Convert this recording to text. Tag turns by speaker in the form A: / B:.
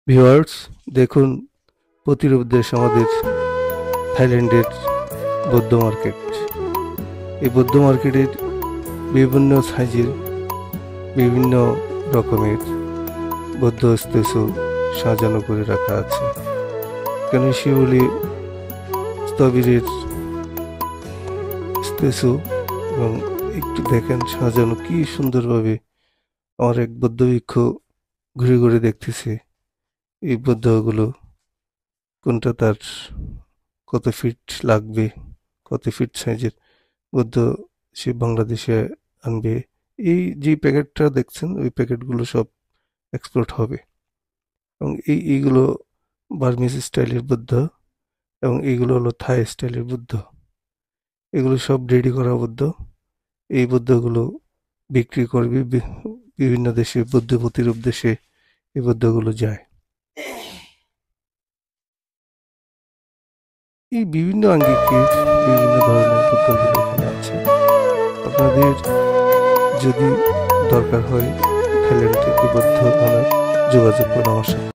A: Viewers, দেখুন প্রতিরূপ দেশ আমাদের থাইল্যান্ডের বৌদ্ধ মার্কেট। এই বৌদ্ধ মার্কেটের বিভিন্ন সাইজের বিভিন্ন রকমের বৌদ্ধ স্ট্যাচু সাজানো করে রাখা আছে। এখানে শিউলি স্থবিরের স্ট্যাচু এবং একটু দেখেন সাজানো কি সুন্দরভাবে। আমার এক বৌদ্ধ ভিক্ষু ঘুরে ঘুরে দেখতেছে এই বৌদ্ধগুলো কোনটা তার কত ফিট লাগবে, কত ফিট সাইজের বৌদ্ধ সে বাংলাদেশে আনবে। এই যে প্যাকেটটা দেখছেন ওই প্যাকেটগুলো সব এক্সপোর্ট হবে এবং এইগুলো বার্মিজ স্টাইলের বুদ্ধ এবং এইগুলো হলো থাই স্টাইলের বুদ্ধ। এগুলো সব রেডি করা বুদ্ধ। এই বুদ্ধগুলো বিক্রি করবে বিভিন্ন দেশে, বুদ্ধ প্রতিরূপ দেশে এই বুদ্ধগুলো যায়। এই বিভিন্ন আঙ্গিকের বিভিন্ন ধরনের বুদ্ধগুলো এখানে আছে। আপনাদের যদি দরকার হয় থাইল্যান্ড থেকে বুদ্ধ আনার, যোগাযোগ করুন আমার সাথে।